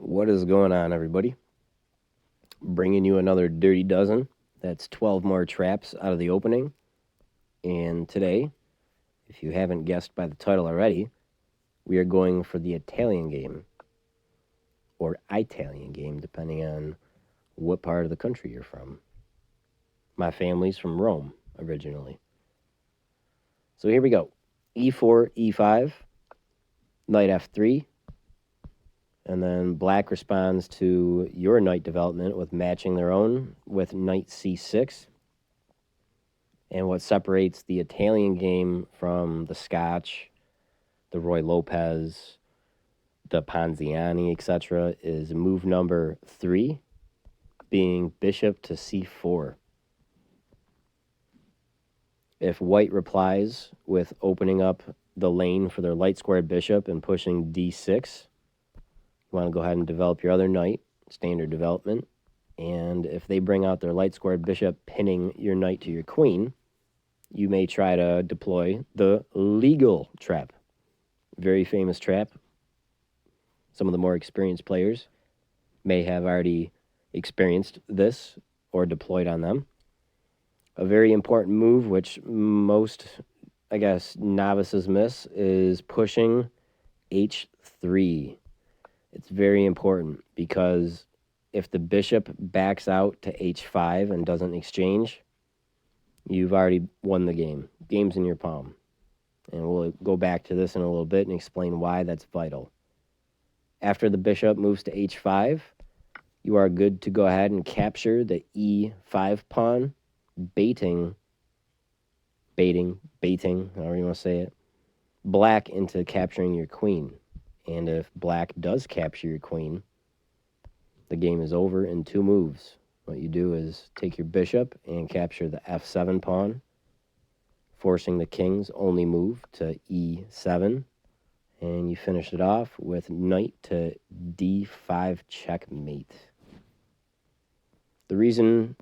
What is going on, everybody? Bringing you another Dirty Dozen. That's 12 more traps out of the opening. And today, if you haven't guessed by the title already, we are going for the Italian game, or Italian game, depending on what part of the country you're from. My family's from Rome, originally. So here we go. E4, E5, knight F3, and then black responds to your knight development with matching their own with knight c6. And what separates the Italian game from the Scotch, the Roy Lopez, the Ponziani, etc., is move number 3, being bishop to c4. If white replies with opening up the lane for their light squared bishop and pushing d6, you want to go ahead and develop your other knight, standard development. And if they bring out their light squared bishop pinning your knight to your queen, you may try to deploy the legal trap. Very famous trap. Some of the more experienced players may have already experienced this or deployed on them. A very important move, which most, novices miss, is pushing h3. It's very important because if the bishop backs out to h5 and doesn't exchange, you've already won the game. Game's in your palm. And we'll go back to this in a little bit and explain why that's vital. After the bishop moves to h5, you are good to go ahead and capture the e5 pawn, baiting, however you want to say it, black into capturing your queen. And if black does capture your queen, the game is over in 2 moves. What you do is take your bishop and capture the f7 pawn, forcing the king's only move to e7, and you finish it off with knight to d5 checkmate. The reason,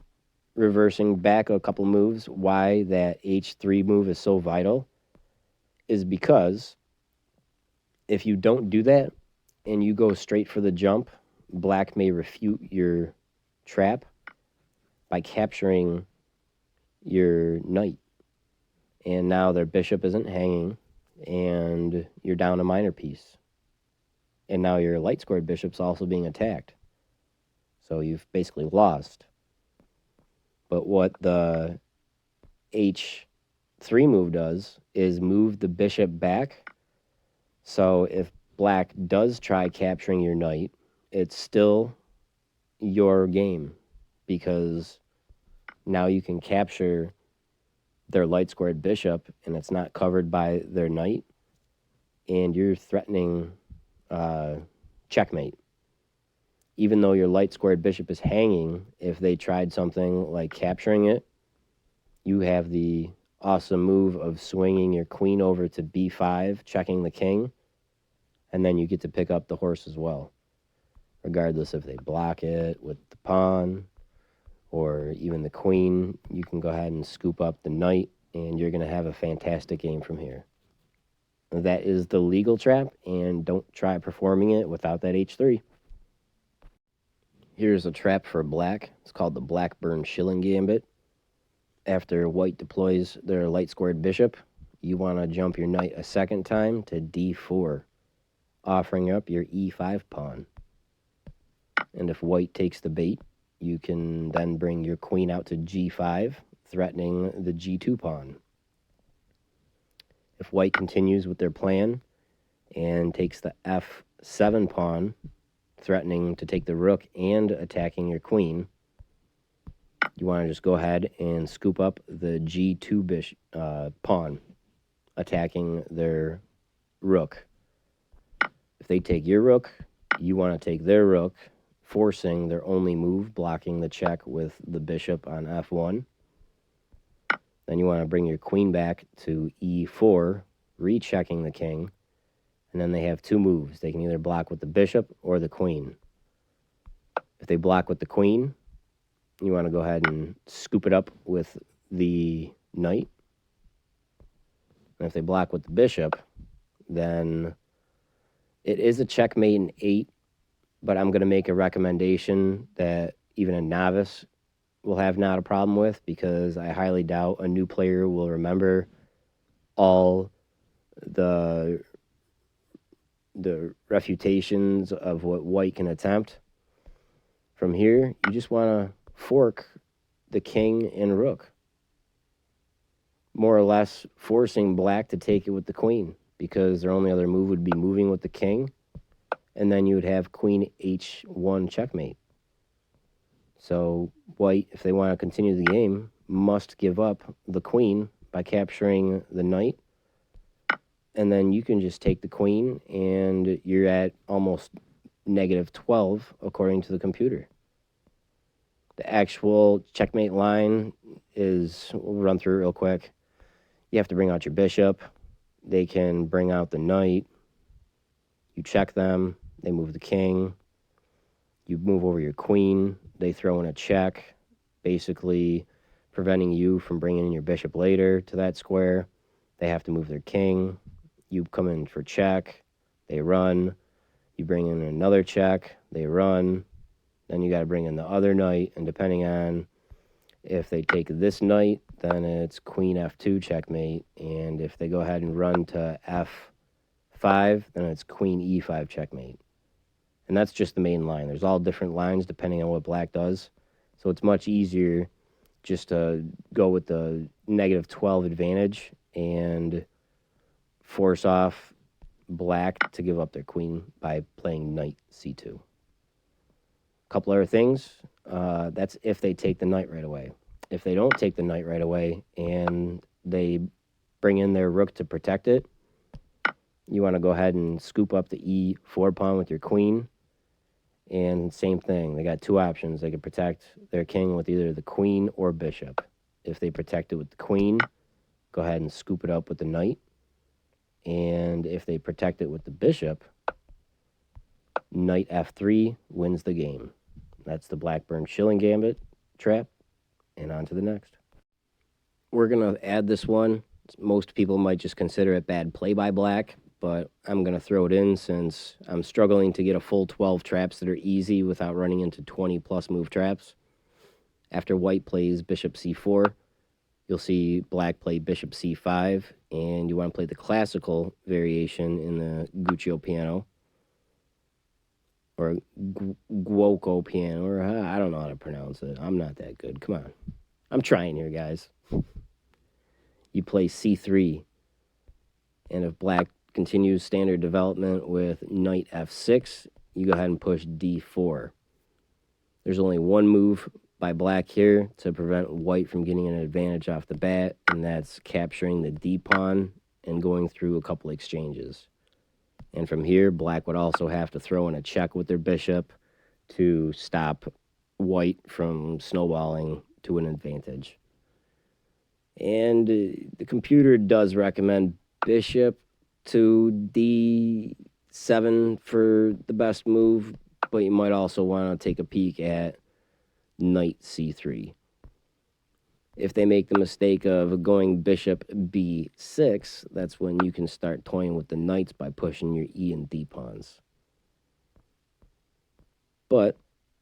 reversing back a couple moves, why that h3 move is so vital is because if you don't do that and you go straight for the jump, black may refute your trap by capturing your knight. And now their bishop isn't hanging, and you're down a minor piece. And now your light squared bishop's also being attacked. So you've basically lost. But what the h3 move does is move the bishop back. So if black does try capturing your knight, it's still your game because now you can capture their light squared bishop and it's not covered by their knight, and you're threatening checkmate. Even though your light squared bishop is hanging, if they tried something like capturing it, you have the awesome move of swinging your queen over to b5, checking the king, and then you get to pick up the horse as well. Regardless if they block it with the pawn or even the queen, you can go ahead and scoop up the knight, and you're going to have a fantastic game from here. That is the legal trap, and don't try performing it without that h3. Here's a trap for black. It's called the Blackburn Shilling Gambit. After white deploys their light squared bishop, you want to jump your knight a second time to d4, offering up your e5 pawn. And if white takes the bait, you can then bring your queen out to g5, threatening the g2 pawn. If white continues with their plan and takes the f7 pawn, threatening to take the rook and attacking your queen, you want to just go ahead and scoop up the g2 pawn, attacking their rook. If they take your rook, you want to take their rook, forcing their only move, blocking the check with the bishop on f1. Then you want to bring your queen back to e4, rechecking the king. And then they have 2 moves. They can either block with the bishop or the queen. If they block with the queen, you want to go ahead and scoop it up with the knight. And if they block with the bishop, then it is a checkmate in 8, but I'm going to make a recommendation that even a novice will have not a problem with, because I highly doubt a new player will remember all the refutations of what white can attempt. From here, you just want to fork the king and rook, more or less forcing black to take it with the queen, because their only other move would be moving with the king, and then you would have queen h1 checkmate. So white, if they want to continue the game, must give up the queen by capturing the knight, and then you can just take the queen, and you're at almost -12 according to the computer. The actual checkmate line is, we'll run through it real quick. You have to bring out your bishop. They can bring out the knight. You check them. They move the king. You move over your queen. They throw in a check, basically preventing you from bringing in your bishop later to that square. They have to move their king. You come in for check. They run. You bring in another check. They run. Then you got to bring in the other knight, and depending on if they take this knight, then it's queen f2 checkmate, and if they go ahead and run to f5, then it's queen e5 checkmate. And that's just the main line. There's all different lines depending on what black does, so it's much easier just to go with the -12 advantage and force off black to give up their queen by playing knight c2. Couple other things, that's if they take the knight right away. If they don't take the knight right away and they bring in their rook to protect it, you want to go ahead and scoop up the e4 pawn with your queen. And same thing, they got two options. They could protect their king with either the queen or bishop. If they protect it with the queen, go ahead and scoop it up with the knight. And if they protect it with the bishop, knight f3 wins the game. That's the Blackburn Shilling Gambit trap, and on to the next. We're going to add this one. Most people might just consider it bad play by black, but I'm going to throw it in since I'm struggling to get a full 12 traps that are easy without running into 20-plus move traps. After white plays bishop c4, you'll see black play bishop c5, and you want to play the classical variation in the Giuoco piano, or Giuoco piano, or I don't know how to pronounce it. I'm not that good. Come on. I'm trying here, guys. You play c3, and if black continues standard development with knight f6, you go ahead and push d4. There's only one move by black here to prevent white from getting an advantage off the bat, and that's capturing the d-pawn and going through a couple exchanges. And from here, black would also have to throw in a check with their bishop to stop white from snowballing to an advantage. And the computer does recommend bishop to d7 for the best move, but you might also want to take a peek at knight c3. If they make the mistake of going bishop b6, that's when you can start toying with the knights by pushing your e and d pawns. But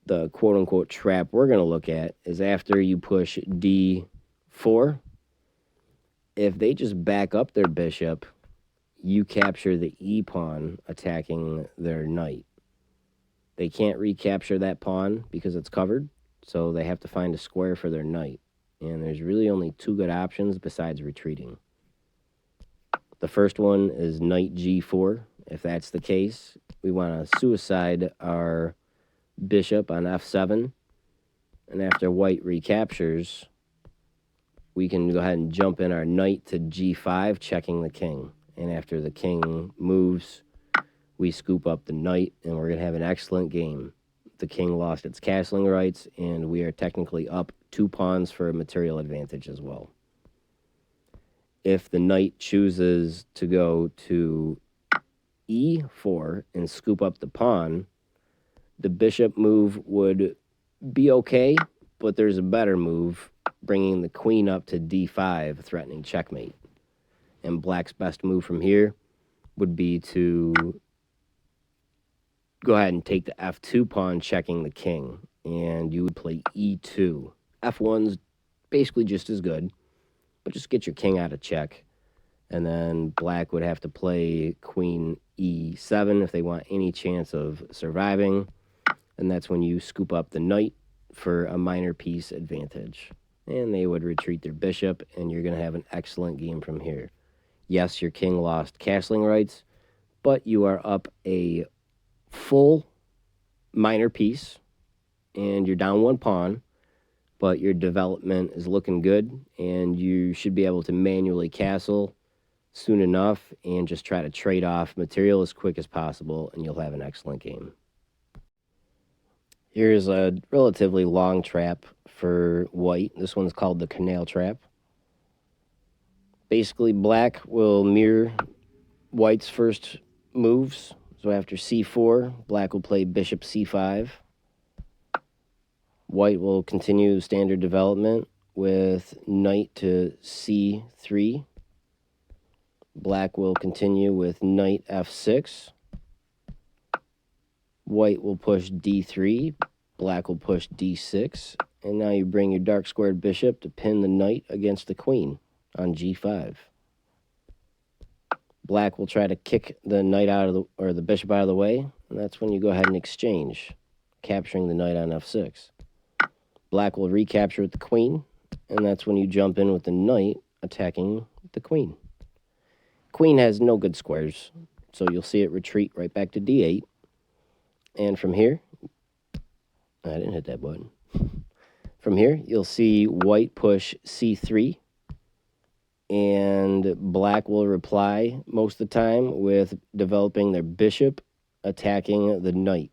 the quote-unquote trap we're going to look at is after you push d4, if they just back up their bishop, you capture the e pawn attacking their knight. They can't recapture that pawn because it's covered, so they have to find a square for their knight. And there's really only two good options besides retreating. The first one is knight g4. If that's the case, we want to suicide our bishop on f7. And after white recaptures, we can go ahead and jump in our knight to g5, checking the king. And after the king moves, we scoop up the knight, and we're going to have an excellent game. The king lost its castling rights, and we are technically up 2 pawns for a material advantage as well. If the knight chooses to go to e4 and scoop up the pawn, the bishop move would be okay, but there's a better move, bringing the queen up to d5, threatening checkmate. And black's best move from here would be to go ahead and take the f2 pawn, checking the king, and you would play e2. f1's basically just as good, but just get your king out of check. And then black would have to play queen e7 if they want any chance of surviving. And that's when you scoop up the knight for a minor piece advantage. And they would retreat their bishop, and you're going to have an excellent game from here. Yes, your king lost castling rights, but you are up a full minor piece, and you're down one pawn, but your development is looking good, and you should be able to manually castle soon enough and just try to trade off material as quick as possible, and you'll have an excellent game. Here's a relatively long trap for white. This one's called the canal trap. Basically, black will mirror white's first moves. So after c4, black will play bishop c5. White will continue standard development with knight to c3. Black will continue with knight f6. White will push d3. Black will push d6. And now you bring your dark squared bishop to pin the knight against the queen on g5. Black will try to kick the knight out of the, or the bishop out of the way, and that's when you go ahead and exchange, capturing the knight on f6. Black will recapture with the queen, and that's when you jump in with the knight attacking the queen. Queen has no good squares, so you'll see it retreat right back to d8. And from here, I didn't hit that button. From here, you'll see white push c3, and black will reply most of the time with developing their bishop, attacking the knight.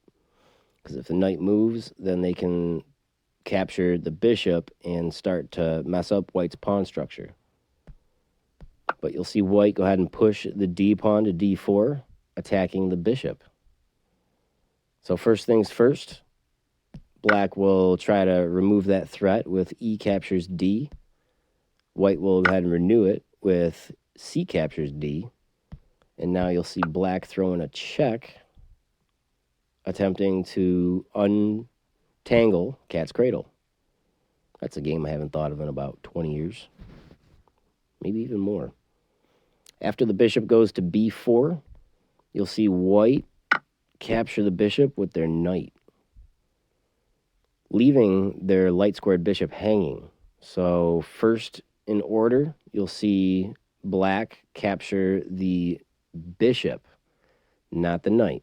Because if the knight moves, then they can capture the bishop and start to mess up white's pawn structure. But you'll see white go ahead and push the d pawn to d4, attacking the bishop. So first things first, black will try to remove that threat with e captures d. White will go ahead and renew it with c captures d. And now you'll see black throwing a check, attempting to untangle cat's cradle. That's a game I haven't thought of in about 20 years, maybe even more. After the bishop goes to b4, you'll see white capture the bishop with their knight, leaving their light squared bishop hanging. So first in order, you'll see black capture the bishop, not the knight.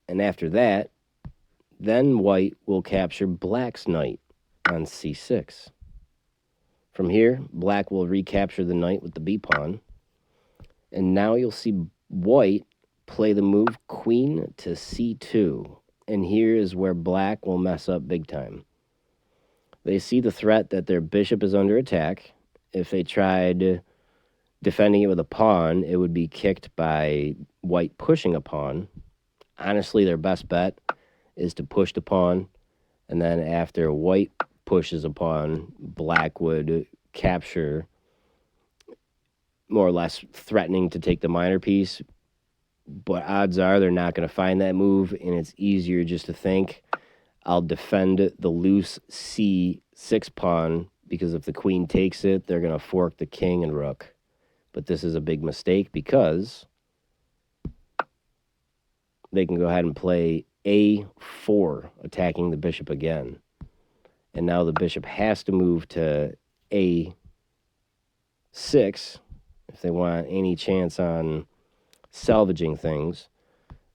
And after that, then white will capture black's knight on c6. From here, black will recapture the knight with the b pawn. And now you'll see white play the move queen to c2. And here is where black will mess up big time. They see the threat that their bishop is under attack. If they tried defending it with a pawn, it would be kicked by white pushing a pawn. Honestly, their best bet is to push the pawn, and then after white pushes a pawn, black would capture, more or less threatening to take the minor piece. But odds are they're not going to find that move, and it's easier just to think, I'll defend the loose c6 pawn, because if the queen takes it, they're going to fork the king and rook. But this is a big mistake, because they can go ahead and play a4, attacking the bishop again. And now the bishop has to move to a6 if they want any chance on salvaging things.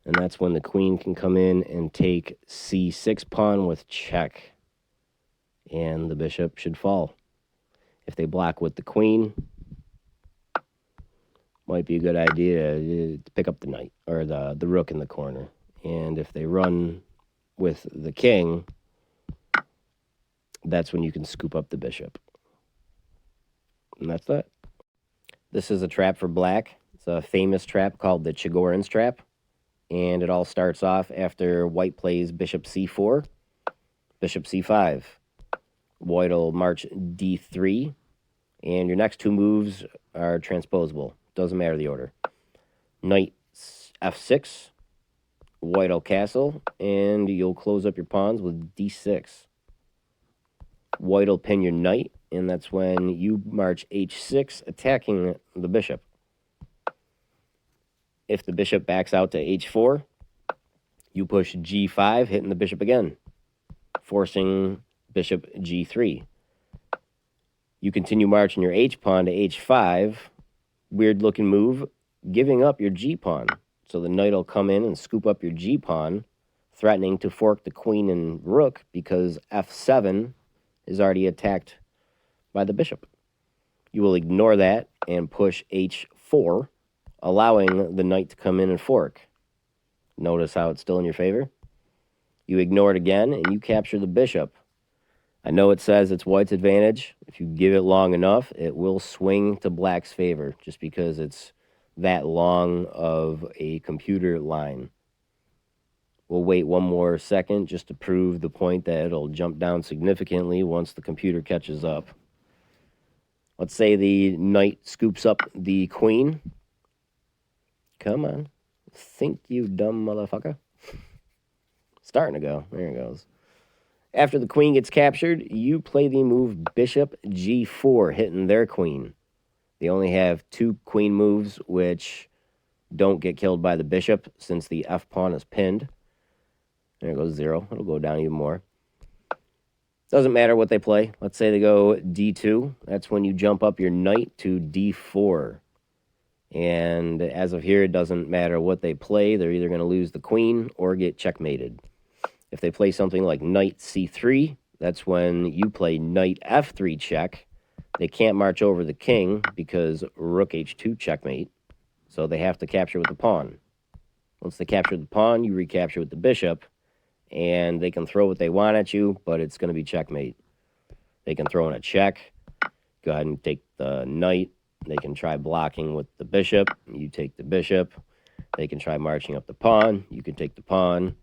And that's when the queen can come in and take c6 pawn with check. And the bishop should fall. If they block with the queen, might be a good idea to pick up the knight, or the rook in the corner. And if they run with the king, that's when you can scoop up the bishop. And that's that. This is a trap for black. It's a famous trap called the Chigorin's trap. And it all starts off after white plays bishop c4, bishop c5. White will march d3, and your next two moves are transposable. Doesn't matter the order. Knight f6, white will castle, and you'll close up your pawns with d6. White will pin your knight, and that's when you march h6, attacking the bishop. If the bishop backs out to h4, you push g5, hitting the bishop again, forcing bishop g3. You continue marching your h-pawn to h5, weird-looking move, giving up your g-pawn. So the knight will come in and scoop up your g-pawn, threatening to fork the queen and rook because f7 is already attacked by the bishop. You will ignore that and push h4, allowing the knight to come in and fork. Notice how it's still in your favor? You ignore it again, and you capture the bishop. I know it says it's white's advantage. If you give it long enough, it will swing to black's favor, just because it's that long of a computer line. We'll wait one more second just to prove the point that it'll jump down significantly once the computer catches up. Let's say the knight scoops up the queen. Come on. Think, you dumb motherfucker. Starting to go. There it goes. After the queen gets captured, you play the move bishop g4, hitting their queen. They only have 2 queen moves, which don't get killed by the bishop since the f-pawn is pinned. There it goes, 0. It'll go down even more. Doesn't matter what they play. Let's say they go d2. That's when you jump up your knight to d4. And as of here, it doesn't matter what they play. They're either going to lose the queen or get checkmated. If they play something like knight c3, that's when you play knight f3 check. They can't march over the king because rook h2 checkmate. So they have to capture with the pawn. Once they capture the pawn, you recapture with the bishop. And they can throw what they want at you, but it's going to be checkmate. They can throw in a check. Go ahead and take the knight. They can try blocking with the bishop. You take the bishop. They can try marching up the pawn. You can take the pawn.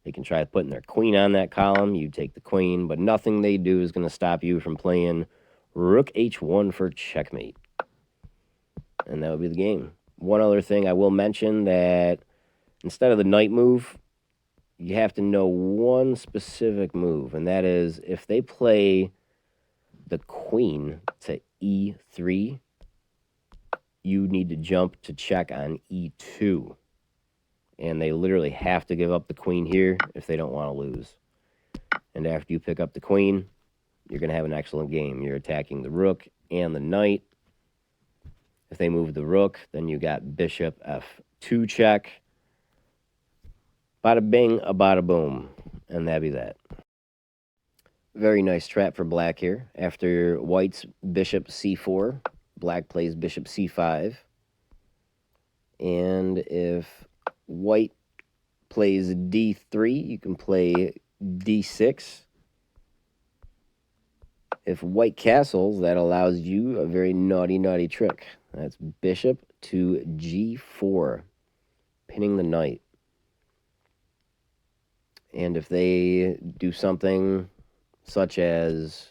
They can try putting their queen on that column. You take the queen. But nothing they do is going to stop you from playing rook h1 for checkmate. And that would be the game. One other thing I will mention, that instead of the knight move, you have to know one specific move, and that is if they play the queen to e3, you need to jump to check on e2. And they literally have to give up the queen here if they don't want to lose. And after you pick up the queen, you're going to have an excellent game. You're attacking the rook and the knight. If they move the rook, then you got bishop f2 check. Bada bing, a bada boom. And that'd be that. Very nice trap for black here. After white's bishop c4, black plays bishop c5. And if white plays d3, you can play d6. If white castles, that allows you a very naughty, naughty trick. That's bishop to g4, pinning the knight. And if they do something such as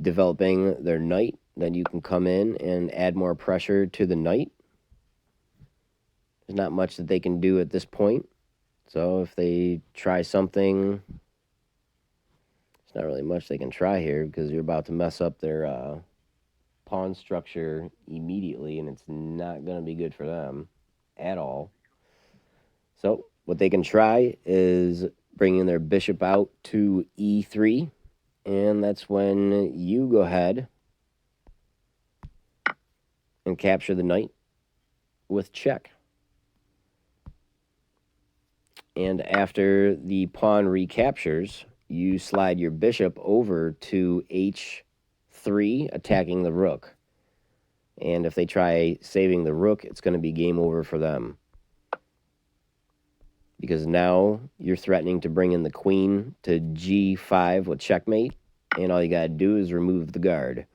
developing their knight, then you can come in and add more pressure to the knight. There's not much that they can do at this point. So if they try something, there's not really much they can try here because you're about to mess up their pawn structure immediately, and it's not going to be good for them at all. So what they can try is bringing their bishop out to e3, and that's when you go ahead and capture the knight with check. And after the pawn recaptures, you slide your bishop over to h3, attacking the rook. And if they try saving the rook, it's going to be game over for them. Because now you're threatening to bring in the queen to g5 with checkmate, and all you got to do is remove the guard.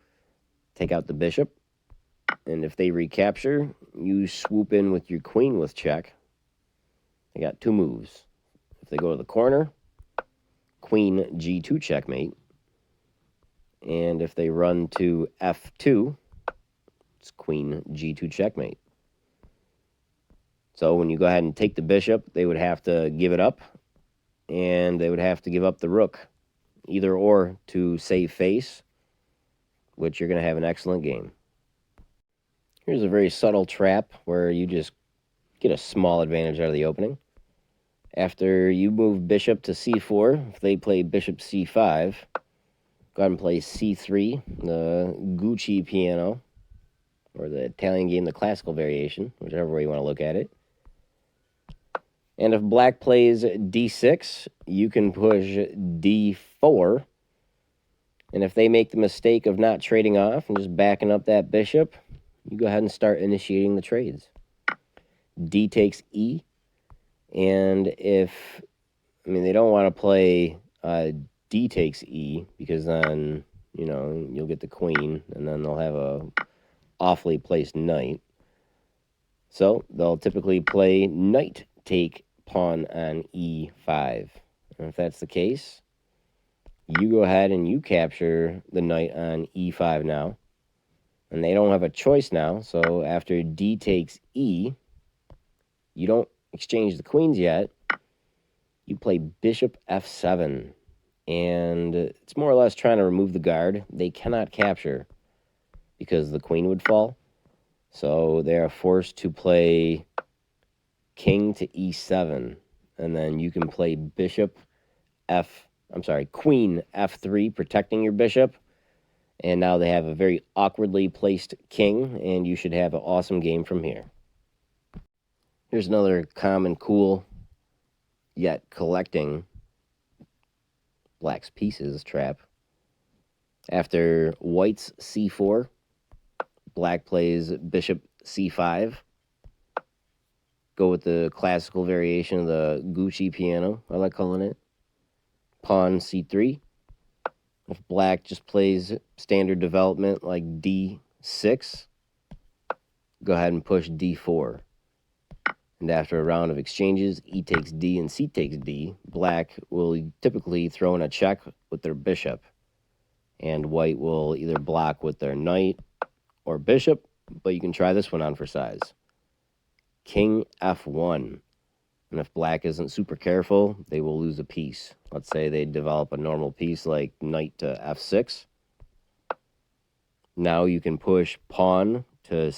Take out the bishop, and if they recapture, you swoop in with your queen with check. They got 2 moves. If they go to the corner, queen g2 checkmate. And if they run to f2, it's queen g2 checkmate. So when you go ahead and take the bishop, they would have to give it up, and they would have to give up the rook, either or, to save face, which you're going to have an excellent game. Here's a very subtle trap where you just get a small advantage out of the opening. After you move bishop to c4, if they play bishop c5, go ahead and play c3, the Gucci piano, or the Italian game, the classical variation, whichever way you want to look at it. And if black plays d6, you can push d4. And if they make the mistake of not trading off and just backing up that bishop, you go ahead and start initiating the trades. D takes E. And if, they don't want to play D takes E, because then, you'll get the queen, and then they'll have a awfully placed knight. So they'll typically play knight take pawn on e5. And if that's the case, you go ahead and you capture the knight on e5 now. And they don't have a choice now, so after d takes e, you don't exchange the queens yet. You play bishop f7. And it's more or less trying to remove the guard. They cannot capture because the queen would fall. So they are forced to play king to e7, and then you can play queen f3, protecting your bishop, and now they have a very awkwardly placed king, and you should have an awesome game from here. Here's another common, cool, yet collecting black's pieces trap. After white's c4, black plays bishop c5. Go with the classical variation of the Gucci piano, I like calling it. Pawn c3. If black just plays standard development like d6, go ahead and push d4. And after a round of exchanges, e takes d and c takes d, black will typically throw in a check with their bishop. And white will either block with their knight or bishop, but you can try this one on for size. King f1. And if black isn't super careful, they will lose a piece. Let's say they develop a normal piece like knight to f6. Now you can push pawn to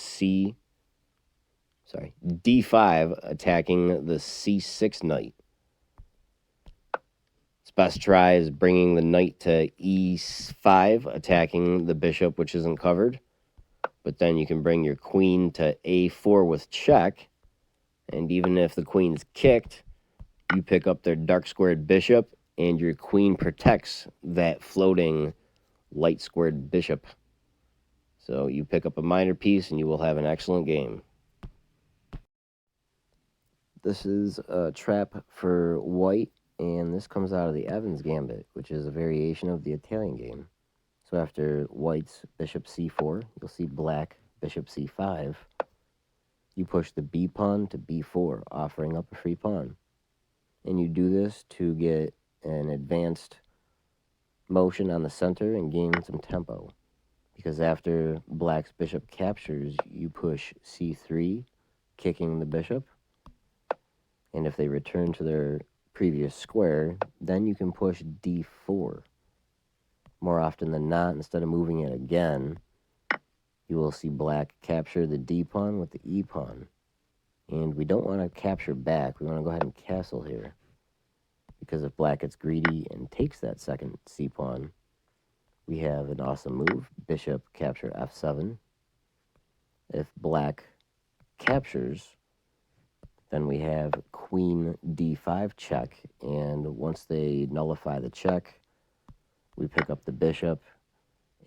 d5, attacking the c6 knight. Its best try is bringing the knight to e5, attacking the bishop, which isn't covered. But then you can bring your queen to a4 with check. And even if the queen's kicked, you pick up their dark squared bishop, and your queen protects that floating light squared bishop. So you pick up a minor piece, and you will have an excellent game. This is a trap for white, and this comes out of the Evans Gambit, which is a variation of the Italian game. So after white's bishop c4, you'll see black bishop c5. You push the b pawn to b4, offering up a free pawn. And you do this to get an advanced motion on the center and gain some tempo. Because after black's bishop captures, you push c3, kicking the bishop. And if they return to their previous square, then you can push d4. More often than not, instead of moving it again, you will see black capture the d pawn with the e pawn. And we don't want to capture back. We want to go ahead and castle here. Because if black gets greedy and takes that second c pawn, we have an awesome move. Bishop capture f7. If black captures, then we have queen d5 check. And once they nullify the check, we pick up the bishop,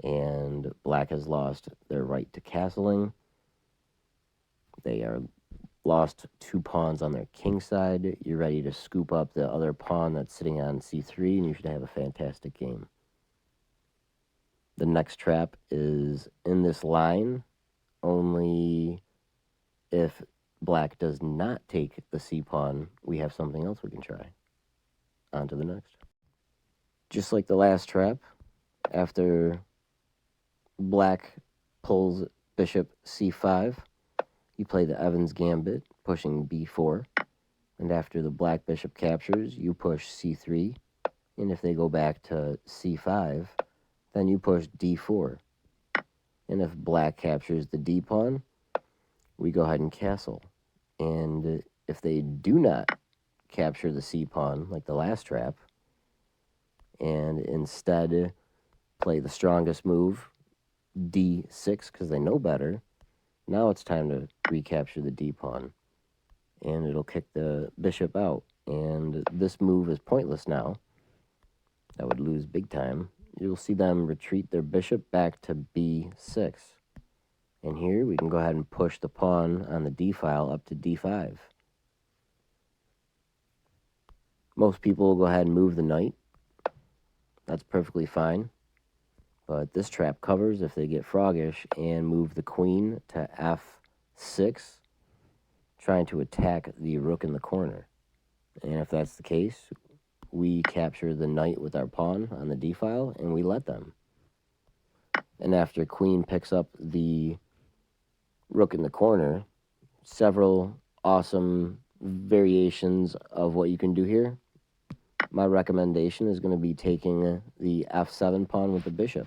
and black has lost their right to castling. They are lost 2 pawns on their king side. You're ready to scoop up the other pawn that's sitting on c3, and you should have a fantastic game. The next trap is in this line, only if black does not take the c pawn, we have something else we can try. On to the next. Just like the last trap, after black pulls bishop c5, you play the Evans Gambit, pushing b4. And after the black bishop captures, you push c3. And if they go back to c5, then you push d4. And if black captures the d pawn, we go ahead and castle. And if they do not capture the c pawn, like the last trap, and instead play the strongest move, d6, because they know better, now it's time to recapture the d pawn. And it'll kick the bishop out. And this move is pointless now. That would lose big time. You'll see them retreat their bishop back to b6. And here we can go ahead and push the pawn on the d file up to d5. Most people will go ahead and move the knight. That's perfectly fine. But this trap covers if they get froggish and move the queen to f6, trying to attack the rook in the corner. And if that's the case, we capture the knight with our pawn on the d file, and we let them. And after queen picks up the rook in the corner, several awesome variations of what you can do here. My recommendation is going to be taking the f7 pawn with the bishop.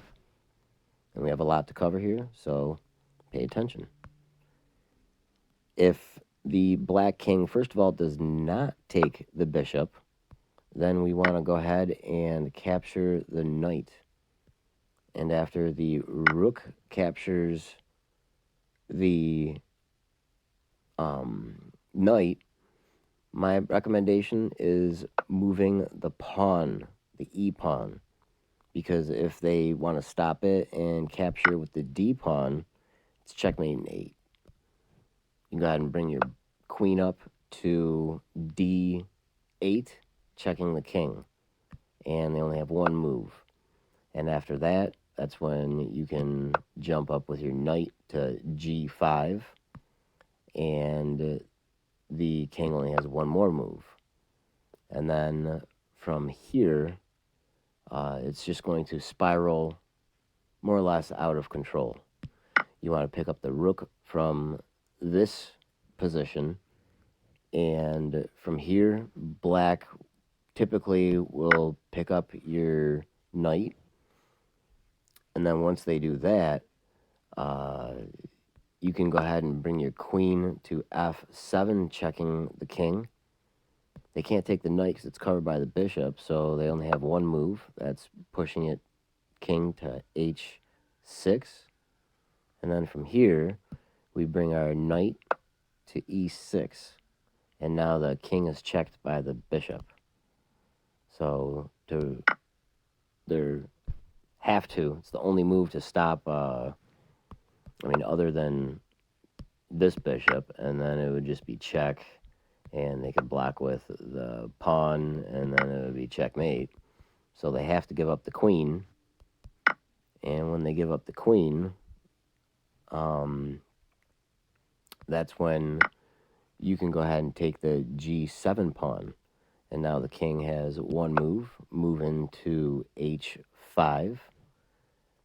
And we have a lot to cover here, so pay attention. If the black king, first of all, does not take the bishop, then we want to go ahead and capture the knight. And after the rook captures the knight, my recommendation is moving the pawn, the e pawn, because if they want to stop it and capture with the d pawn, it's checkmate in 8. You go ahead and bring your queen up to d8, checking the king, and they only have one move. And after that, that's when you can jump up with your knight to g5, and the king only has one more move. And then from here, it's just going to spiral more or less out of control. You want to pick up the rook from this position, and from here, black typically will pick up your knight. And then once they do that, you can go ahead and bring your queen to f7, checking the king. They can't take the knight because it's covered by the bishop, so they only have one move. That's pushing it king to h6. And then from here, we bring our knight to e6. And now the king is checked by the bishop. So they have to. It's the only move to stop, other than this bishop, and then it would just be check, and they could block with the pawn, and then it would be checkmate. So they have to give up the queen, and when they give up the queen, that's when you can go ahead and take the g7 pawn, and now the king has one move into h5,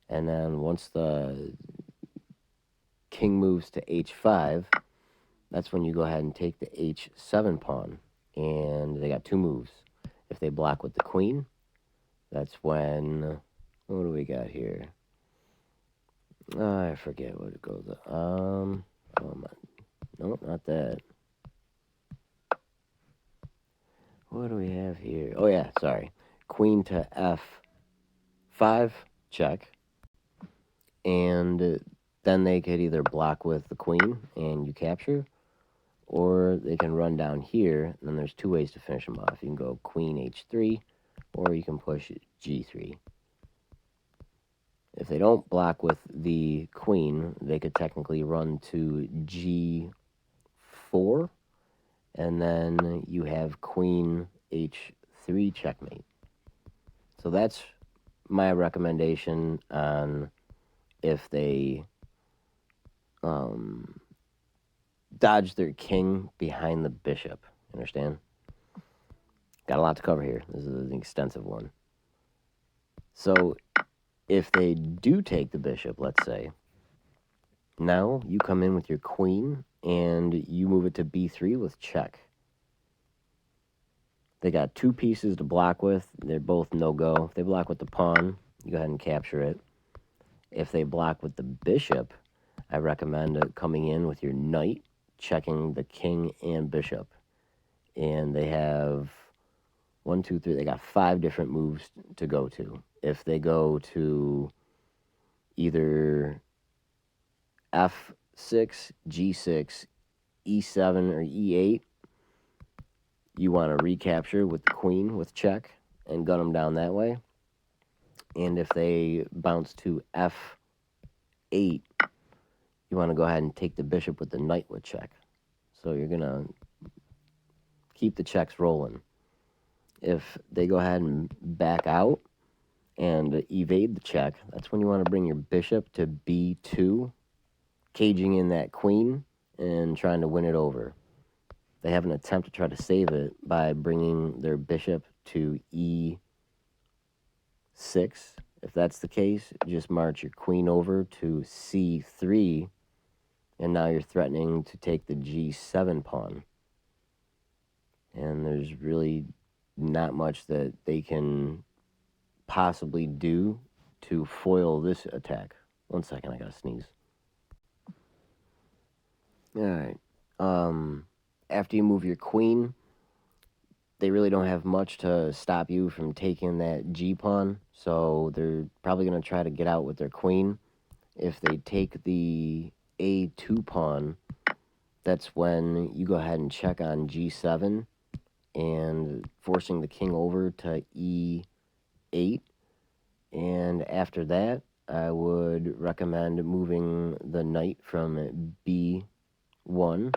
and then once the king moves to h5, that's when you go ahead and take the h7 pawn, and they got two moves. If they block with the queen, that's when, what do we got here? I forget what it goes. Oh my, no, not that. What do we have here? Oh yeah, sorry. Queen to f5, check, and then they could either block with the queen and you capture, or they can run down here, and then there's two ways to finish them off. You can go queen h3, or you can push g3. If they don't block with the queen, they could technically run to g4, and then you have queen h3 checkmate. So that's my recommendation on if they dodge their king behind the bishop. Understand? Got a lot to cover here. This is an extensive one. So if they do take the bishop, let's say, Now you come in with your queen, and you move it to b3 with check. They got 2 pieces to block with. They're both no-go. If they block with the pawn, you go ahead and capture it. If they block with the bishop, I recommend coming in with your knight, checking the king and bishop. And they have 1, 2, 3. They got 5 different moves to go to. If they go to either f6, g6, e7, or e8, you want to recapture with the queen with check and gun them down that way. And if they bounce to f8, you want to go ahead and take the bishop with the knight with check. So you're going to keep the checks rolling. If they go ahead and back out and evade the check, that's when you want to bring your bishop to b2, caging in that queen and trying to win it over. They have an attempt to try to save it by bringing their bishop to e6. If that's the case, just march your queen over to c3, and now you're threatening to take the g7 pawn. And there's really not much that they can possibly do to foil this attack. 1 second, I gotta sneeze. All right. After you move your queen, they really don't have much to stop you from taking that g-pawn, so they're probably going to try to get out with their queen. If they take the a2 pawn, that's when you go ahead and check on g7 and forcing the king over to e8. And after that, I would recommend moving the knight from b1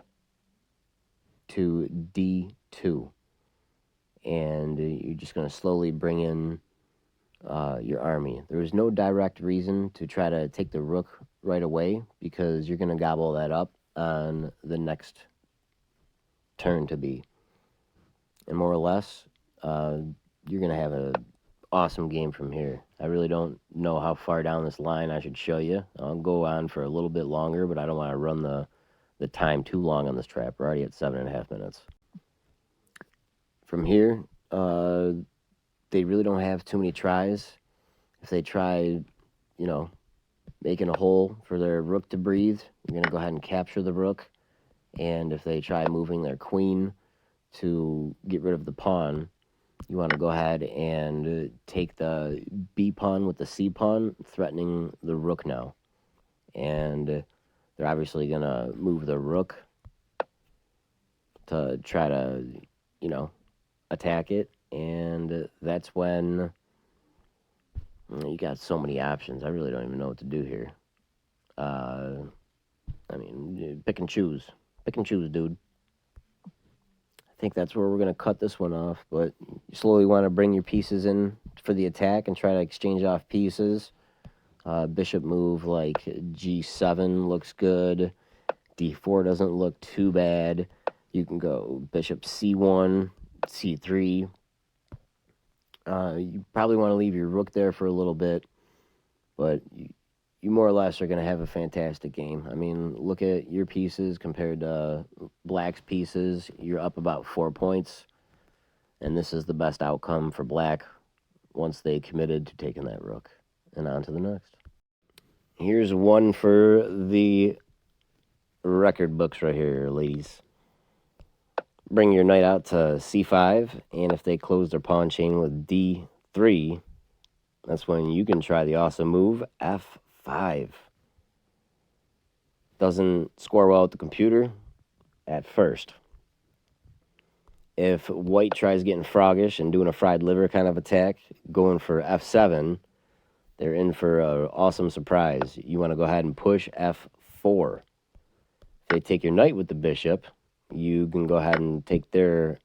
to d2. And you're just going to slowly bring in your army. There is no direct reason to try to take the rook right away, because you're going to gobble that up on the next turn to be. And more or less, you're going to have an awesome game from here. I really don't know how far down this line I should show you. I'll go on for a little bit longer, but I don't want to run the time too long on this trap. We're already at 7.5 minutes. From here, they really don't have too many tries. If they try, making a hole for their rook to breathe, you're going to go ahead and capture the rook. And if they try moving their queen to get rid of the pawn, you want to go ahead and take the b pawn with the c pawn, threatening the rook now. And they're obviously going to move the rook to try to, attack it. And that's when you got so many options. I really don't even know what to do here. Pick and choose. Pick and choose, dude. I think that's where we're going to cut this one off, but you slowly want to bring your pieces in for the attack and try to exchange off pieces. Bishop move like g7 looks good. d4 doesn't look too bad. You can go bishop c1, c3. You probably want to leave your rook there for a little bit, but you more or less are going to have a fantastic game. I mean, look at your pieces compared to Black's pieces. You're up about 4 points, and this is the best outcome for Black once they committed to taking that rook. And on to the next. Here's one for the record books right here, ladies. Bring your knight out to c5, and if they close their pawn chain with d3, that's when you can try the awesome move f5. Doesn't score well at the computer at first. If white tries getting froggish and doing a fried liver kind of attack, going for f7, they're in for an awesome surprise. You want to go ahead and push f4. If they take your knight with the bishop, you can go ahead and take their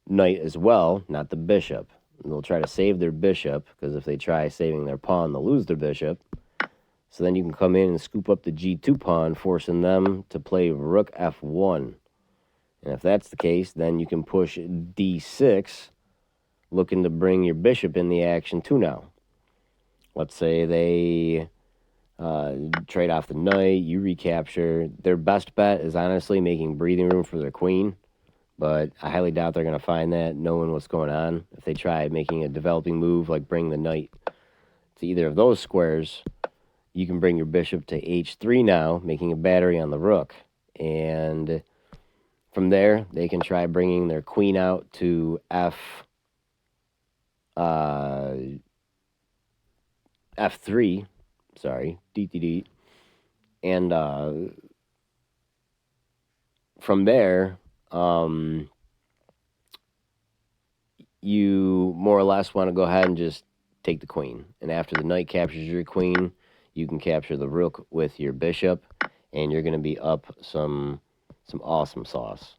knight as well, not the bishop. And they'll try to save their bishop, because if they try saving their pawn, they'll lose their bishop. So then you can come in and scoop up the g2 pawn, forcing them to play rook f1. And if that's the case, then you can push d6, looking to bring your bishop in the action too now. Let's say they trade off the knight, you recapture. Their best bet is honestly making breathing room for their queen, but I highly doubt they're going to find that knowing what's going on. If they try making a developing move like bring the knight to either of those squares, you can bring your bishop to h3 now, making a battery on the rook. And from there, they can try bringing their queen out to f3, sorry, d. And from there, you more or less want to go ahead and just take the queen. And after the knight captures your queen, you can capture the rook with your bishop, and you're going to be up some awesome sauce.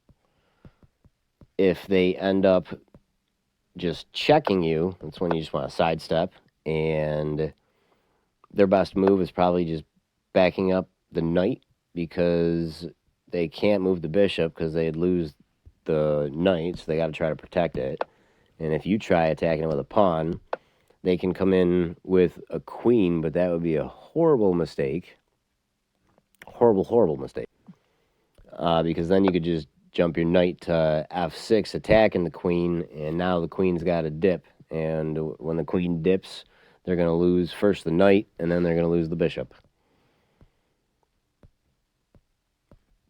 If they end up just checking you, that's when you just want to sidestep, and their best move is probably just backing up the knight, because they can't move the bishop because they'd lose the knight, so they got to try to protect it. And if you try attacking it with a pawn, they can come in with a queen, but that would be a horrible mistake. Horrible mistake. Because then you could just jump your knight to f6, attacking the queen, and now the queen's got to dip. And when the queen dips, they're going to lose first the knight, and then they're going to lose the bishop.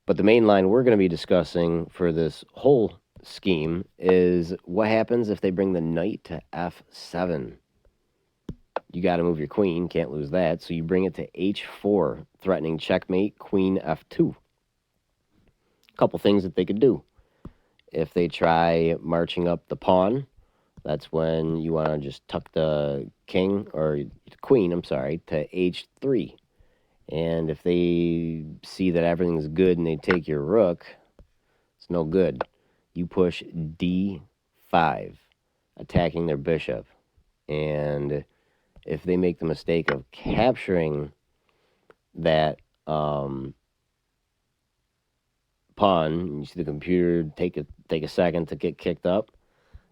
But the main line we're going to be discussing for this whole scheme is what happens if they bring the knight to f7. You got to move your queen, can't lose that, so you bring it to h4, threatening checkmate, queen f2. A couple things that they could do. If they try marching up the pawn, that's when you want to just tuck the king, or the queen, I'm sorry, to h3. And if they see that everything's good and they take your rook, it's no good. You push d5, attacking their bishop. And if they make the mistake of capturing that pawn, you see the computer take a second to get kicked up.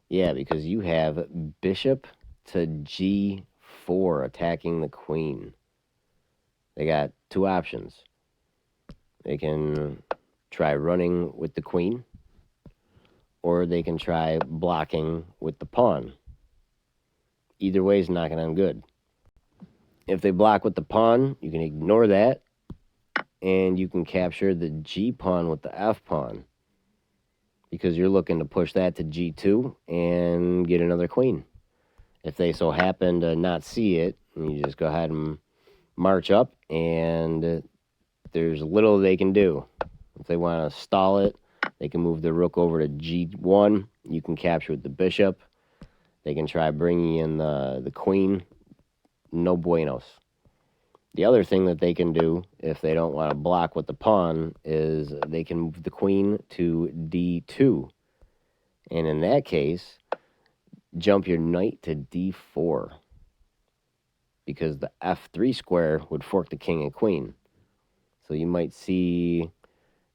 Yeah, because you have bishop to g4, attacking the queen. They got two options. They can try running with the queen, or they can try blocking with the pawn. Either way is not going to end good. If they block with the pawn, you can ignore that, and you can capture the g pawn with the f pawn, because you're looking to push that to g2 and get another queen. If they so happen to not see it, you just go ahead and march up, and there's little they can do. If they want to stall it, they can move the rook over to g1. You can capture with the bishop. They can try bringing in the queen. No buenos. The other thing that they can do, if they don't want to block with the pawn, is they can move the queen to d2. And in that case, jump your knight to d4, because the f3 square would fork the king and queen. So you might see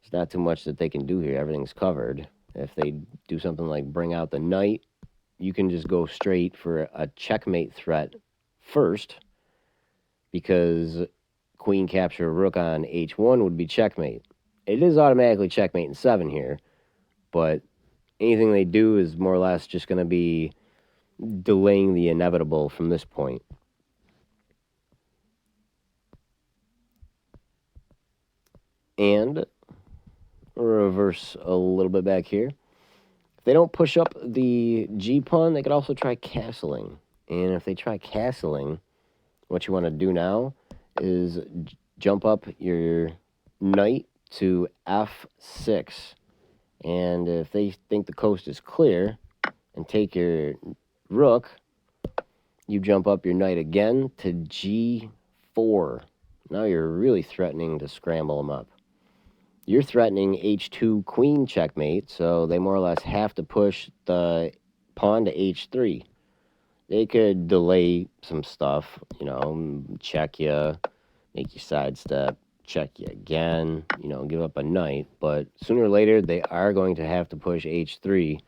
there's not too much that they can do here. Everything's covered. If they do something like bring out the knight, you can just go straight for a checkmate threat first, because queen capture rook on h1 would be checkmate. It is automatically checkmate in 7 here, but anything they do is more or less just going to be delaying the inevitable from this point. And reverse a little bit back here. If they don't push up the g pawn, they could also try castling. And if they try castling, what you want to do now is jump up your knight to f6. And if they think the coast is clear and take your rook, you jump up your knight again to g4. Now you're really threatening to scramble them up. You're threatening h2 queen checkmate, so they more or less have to push the pawn to h3. They could delay some stuff, check you, make you sidestep, check you again, give up a knight. But sooner or later, they are going to have to push h3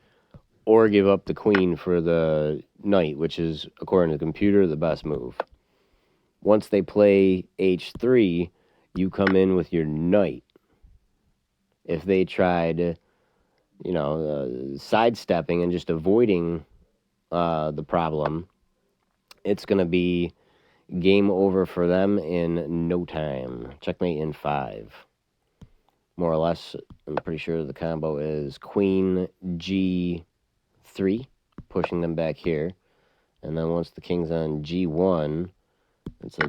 or give up the queen for the knight, which is, according to the computer, the best move. Once they play h3, you come in with your knight. If they tried, sidestepping and just avoiding the problem, it's going to be game over for them in no time. Checkmate in 5. More or less, I'm pretty sure the combo is queen g3, pushing them back here. And then once the king's on g1, it's a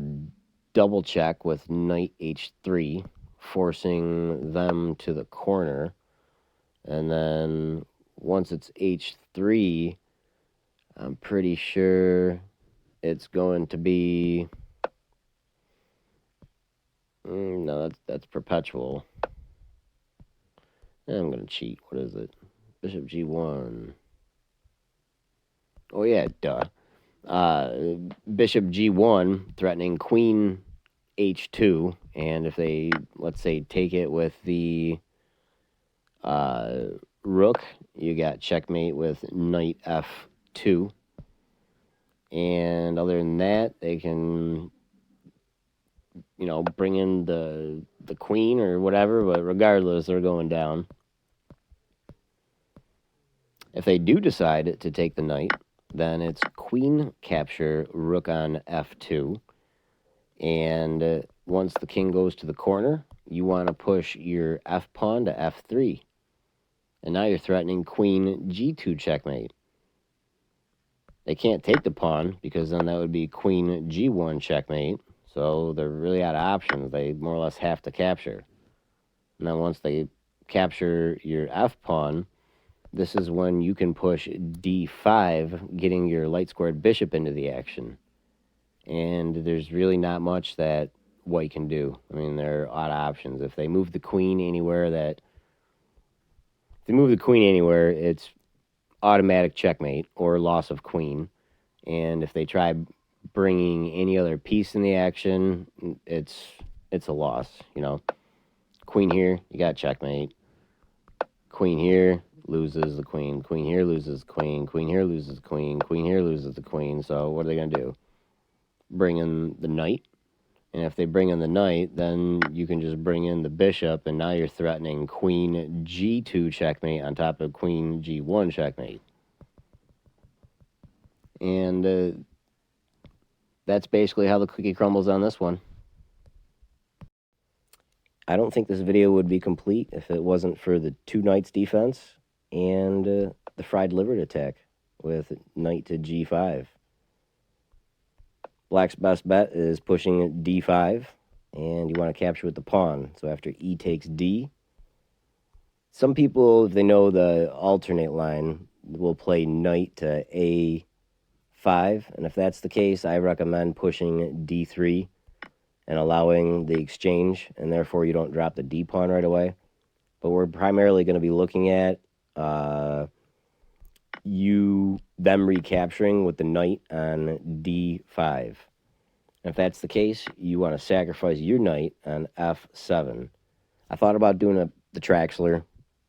double check with knight h3, forcing them to the corner. And then once it's h3, I'm pretty sure it's going to be... no, that's perpetual. I'm going to cheat. What is it? Bishop g1. Oh, yeah, duh. Bishop g1, threatening queen h2. And if they, let's say, take it with the rook, you got checkmate with knight f2. And other than that, they can, bring in the queen or whatever, but regardless, they're going down. If they do decide to take the knight, then it's queen capture, rook on f2. And once the king goes to the corner, you want to push your f-pawn to f3. And now you're threatening queen g2 checkmate. They can't take the pawn, because then that would be queen g1 checkmate. So they're really out of options. They more or less have to capture. And then once they capture your f-pawn, this is when you can push d5, getting your light-squared bishop into the action. And there's really not much that white can do. I mean, there are odd options. If they move the queen anywhere, it's automatic checkmate or loss of queen. And if they try bringing any other piece in the action, it's a loss. Queen here, you got checkmate. Queen here loses the queen. Queen here loses the queen. Queen here loses the queen. Queen here loses the queen. So what are they going to do? Bring in the knight. And if they bring in the knight, then you can just bring in the bishop, and now you're threatening queen g2 checkmate on top of queen g1 checkmate. And that's basically how the cookie crumbles on this one. I don't think this video would be complete if it wasn't for the 2 knights defense and the fried liver attack with knight to g5. Black's best bet is pushing d5, and you want to capture with the pawn. So after e takes d, some people, if they know the alternate line, will play knight to a5, and if that's the case, I recommend pushing d3 and allowing the exchange, and therefore you don't drop the d pawn right away. But we're primarily going to be looking at them recapturing with the knight on d5. If that's the case, you want to sacrifice your knight on f7. I thought about doing the Traxler,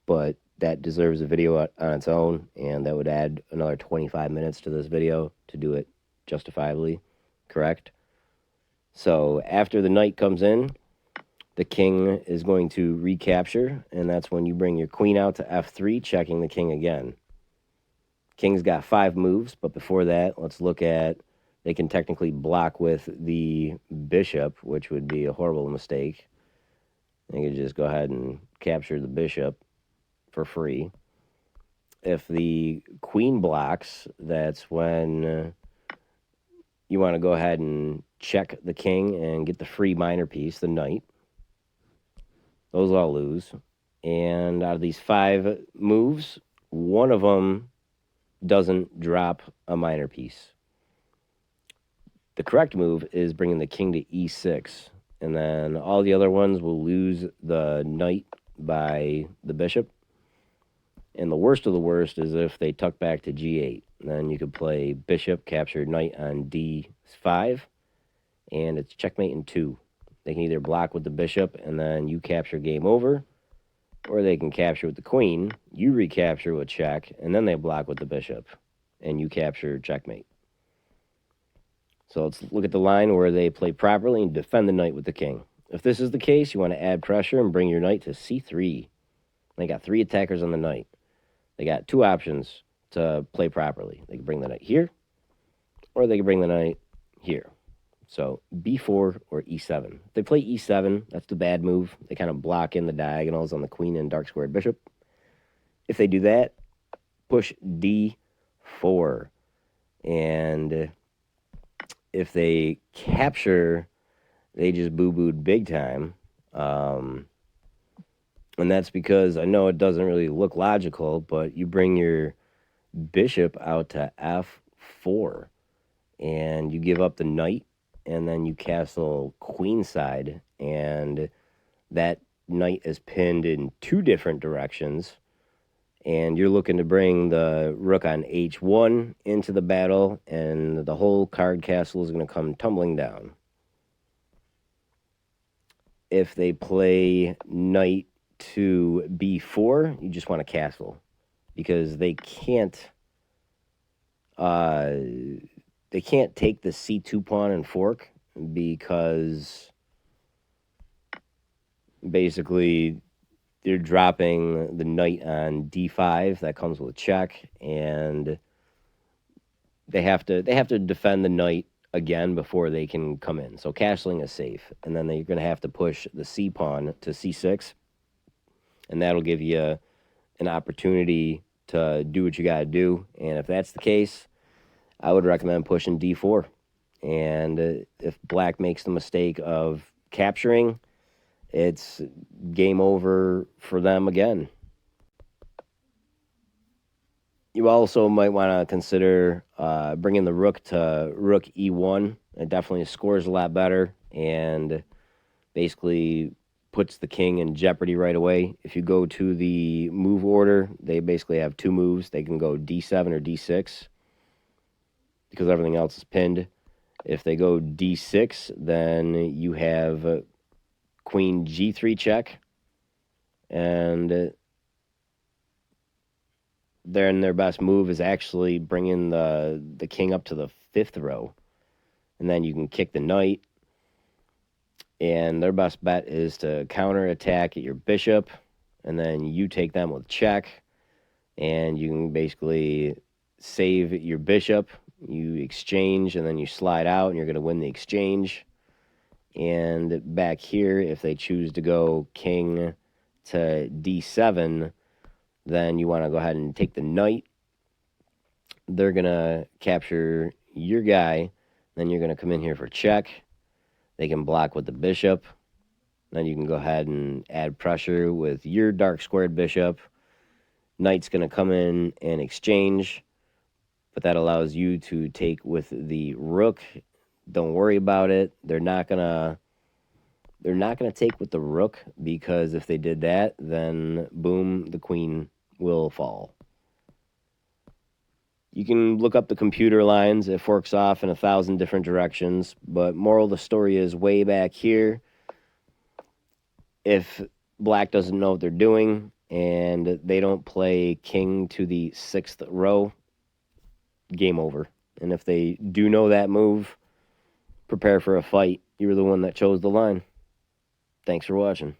but that deserves a video on its own, and that would add another 25 minutes to this video to do it justifiably correct. So after the knight comes in, the king is going to recapture, and that's when you bring your queen out to f3, checking the king again. King's got 5 moves, but before that, let's look at, they can technically block with the bishop, which would be a horrible mistake. They could just go ahead and capture the bishop for free. If the queen blocks, that's when you want to go ahead and check the king and get the free minor piece, the knight. Those all lose. And out of these 5 moves, one of them doesn't drop a minor piece. The correct move is bringing the king to e6. And then all the other ones will lose the knight by the bishop. And the worst of the worst is if they tuck back to g8. Then you could play bishop, capture knight on d5, and it's checkmate in 2. They can either block with the bishop, and then you capture game over, or they can capture with the queen, you recapture with check, and then they block with the bishop, and you capture checkmate. So let's look at the line where they play properly and defend the knight with the king. If this is the case, you want to add pressure and bring your knight to c3. They got 3 attackers on the knight. They got 2 options to play properly. They can bring the knight here, or they can bring the knight here. So b4 or e7. If they play e7, that's the bad move. They kind of block in the diagonals on the queen and dark squared bishop. If they do that, push d4. And if they capture, they just boo-booed big time. And that's because I know it doesn't really look logical, but you bring your bishop out to f4, and you give up the knight, and then you castle queenside, and that knight is pinned in 2 different directions, and you're looking to bring the rook on h1 into the battle, and the whole card castle is going to come tumbling down. If they play knight to b4, you just want to castle, because they can't take the c2 pawn and fork, because basically they're dropping the knight on d5. That comes with a check, and they have to defend the knight again before they can come in. So castling is safe, and then you're going to have to push the c pawn to c6, and that'll give you an opportunity to do what you got to do. And if that's the case, I would recommend pushing d4. And if black makes the mistake of capturing, it's game over for them again. You also might want to consider bringing the rook to rook e1. It definitely scores a lot better and basically puts the king in jeopardy right away. If you go to the move order, they basically have 2 moves. They can go d7 or d6 because everything else is pinned. If they go d6, then you have queen g3 check, and then their best move is actually bringing the king up to the 5th row, and then you can kick the knight. And their best bet is to counterattack at your bishop, and then you take them with check, and you can basically save your bishop. You exchange, and then you slide out, and you're going to win the exchange. And back here, if they choose to go king to d7, then you want to go ahead and take the knight. They're going to capture your guy. Then you're going to come in here for check. They can block with the bishop. Then you can go ahead and add pressure with your dark squared bishop. Knight's going to come in and exchange, but that allows you to take with the rook. Don't worry about it. They're not gonna take with the rook, because if they did that, then boom, the queen will fall. You can look up the computer lines. It forks off in 1,000 different directions, but moral of the story is way back here, if black doesn't know what they're doing and they don't play king to the 6th row, game over. And if they do know that move, prepare for a fight. You were the one that chose the line. Thanks for watching.